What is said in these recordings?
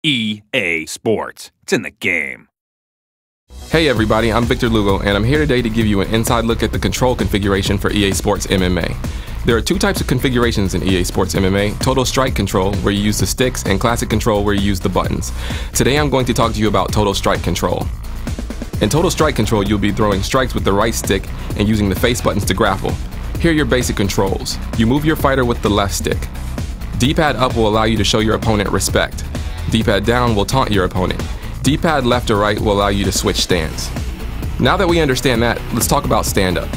EA Sports. It's in the game. Hey everybody, I'm Victor Lugo, and I'm here today to give you an inside look at the control configuration for EA Sports MMA. There are two types of configurations in EA Sports MMA: Total Strike Control, where you use the sticks, and Classic Control, where you use the buttons. Today I'm going to talk to you about Total Strike Control. In Total Strike Control, you'll be throwing strikes with the right stick and using the face buttons to grapple. Here are your basic controls. You move your fighter with the left stick. D-pad up will allow you to show your opponent respect. D-pad down will taunt your opponent. D-pad left or right will allow you to switch stance. Now that we understand that, let's talk about stand-up.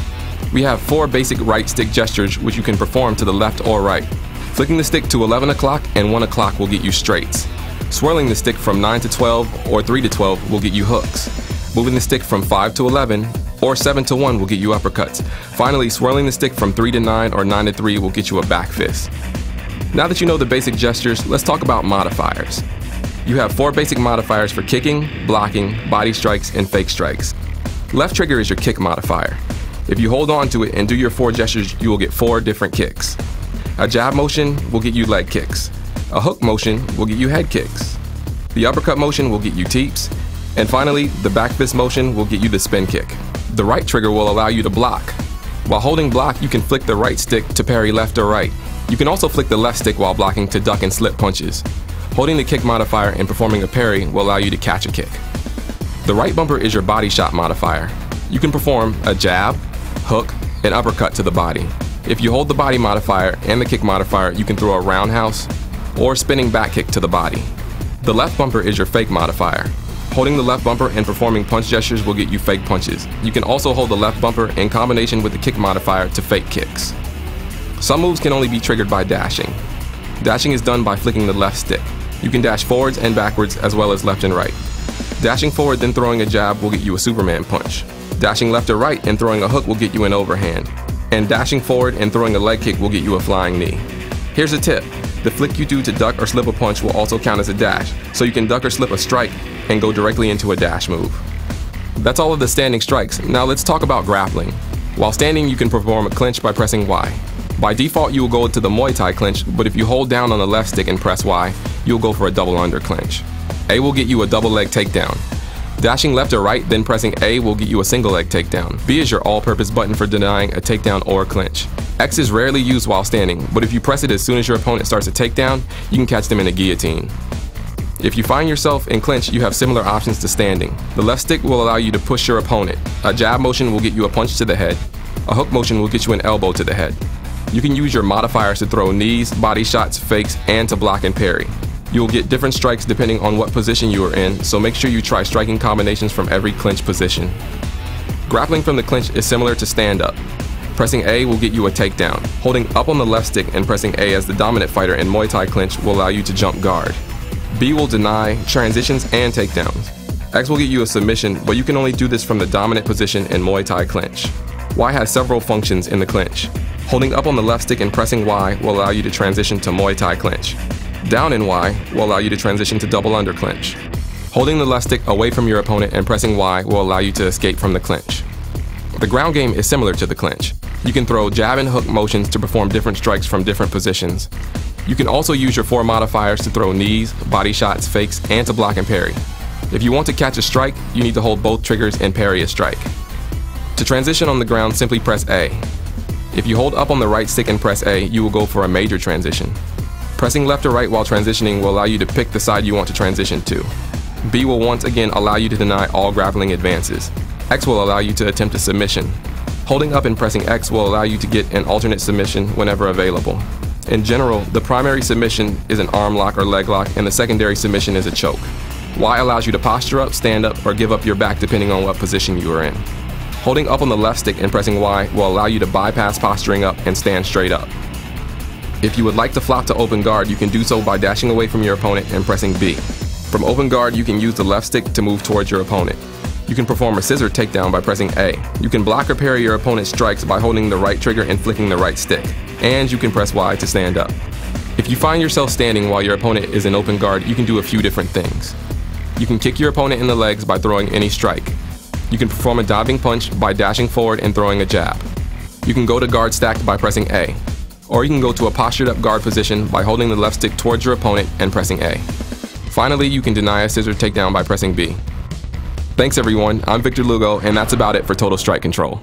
We have 4 basic right stick gestures which you can perform to the left or right. Flicking the stick to 11 o'clock and 1 o'clock will get you straights. Swirling the stick from 9 to 12 or 3 to 12 will get you hooks. Moving the stick from 5 to 11 or 7 to 1 will get you uppercuts. Finally, swirling the stick from 3 to 9 or 9 to 3 will get you a back fist. Now that you know the basic gestures, let's talk about modifiers. You have 4 basic modifiers for kicking, blocking, body strikes, and fake strikes. Left trigger is your kick modifier. If you hold on to it and do your 4 gestures, you will get 4 different kicks. A jab motion will get you leg kicks. A hook motion will get you head kicks. The uppercut motion will get you teeps. And finally, the back fist motion will get you the spin kick. The right trigger will allow you to block. While holding block, you can flick the right stick to parry left or right. You can also flick the left stick while blocking to duck and slip punches. Holding the kick modifier and performing a parry will allow you to catch a kick. The right bumper is your body shot modifier. You can perform a jab, hook, and uppercut to the body. If you hold the body modifier and the kick modifier, you can throw a roundhouse or spinning back kick to the body. The left bumper is your fake modifier. Holding the left bumper and performing punch gestures will get you fake punches. You can also hold the left bumper in combination with the kick modifier to fake kicks. Some moves can only be triggered by dashing. Dashing is done by flicking the left stick. You can dash forwards and backwards as well as left and right. Dashing forward then throwing a jab will get you a Superman punch. Dashing left or right and throwing a hook will get you an overhand. And dashing forward and throwing a leg kick will get you a flying knee. Here's a tip. The flick you do to duck or slip a punch will also count as a dash, so you can duck or slip a strike and go directly into a dash move. That's all of the standing strikes. Now let's talk about grappling. While standing, you can perform a clinch by pressing Y. By default, you will go to the Muay Thai clinch, but if you hold down on the left stick and press Y, you'll go for a double under clinch. A will get you a double leg takedown. Dashing left or right, then pressing A will get you a single leg takedown. B is your all-purpose button for denying a takedown or a clinch. X is rarely used while standing, but if you press it as soon as your opponent starts a takedown, you can catch them in a guillotine. If you find yourself in clinch, you have similar options to standing. The left stick will allow you to push your opponent. A jab motion will get you a punch to the head. A hook motion will get you an elbow to the head. You can use your modifiers to throw knees, body shots, fakes, and to block and parry. You will get different strikes depending on what position you are in, so make sure you try striking combinations from every clinch position. Grappling from the clinch is similar to stand-up. Pressing A will get you a takedown. Holding up on the left stick and pressing A as the dominant fighter in Muay Thai clinch will allow you to jump guard. B will deny transitions and takedowns. X will get you a submission, but you can only do this from the dominant position in Muay Thai clinch. Y has several functions in the clinch. Holding up on the left stick and pressing Y will allow you to transition to Muay Thai clinch. Down in Y will allow you to transition to double under clinch. Holding the left stick away from your opponent and pressing Y will allow you to escape from the clinch. The ground game is similar to the clinch. You can throw jab and hook motions to perform different strikes from different positions. You can also use your 4 modifiers to throw knees, body shots, fakes, and to block and parry. If you want to catch a strike, you need to hold both triggers and parry a strike. To transition on the ground, simply press A. If you hold up on the right stick and press A, you will go for a major transition. Pressing left or right while transitioning will allow you to pick the side you want to transition to. B will once again allow you to deny all grappling advances. X will allow you to attempt a submission. Holding up and pressing X will allow you to get an alternate submission whenever available. In general, the primary submission is an arm lock or leg lock, and the secondary submission is a choke. Y allows you to posture up, stand up, or give up your back depending on what position you are in. Holding up on the left stick and pressing Y will allow you to bypass posturing up and stand straight up. If you would like to flop to open guard, you can do so by dashing away from your opponent and pressing B. From open guard, you can use the left stick to move towards your opponent. You can perform a scissor takedown by pressing A. You can block or parry your opponent's strikes by holding the right trigger and flicking the right stick. And you can press Y to stand up. If you find yourself standing while your opponent is in open guard, you can do a few different things. You can kick your opponent in the legs by throwing any strike. You can perform a diving punch by dashing forward and throwing a jab. You can go to guard stacked by pressing A. Or you can go to a postured up guard position by holding the left stick towards your opponent and pressing A. Finally, you can deny a scissor takedown by pressing B. Thanks everyone, I'm Victor Lugo, and that's about it for Total Strike Control.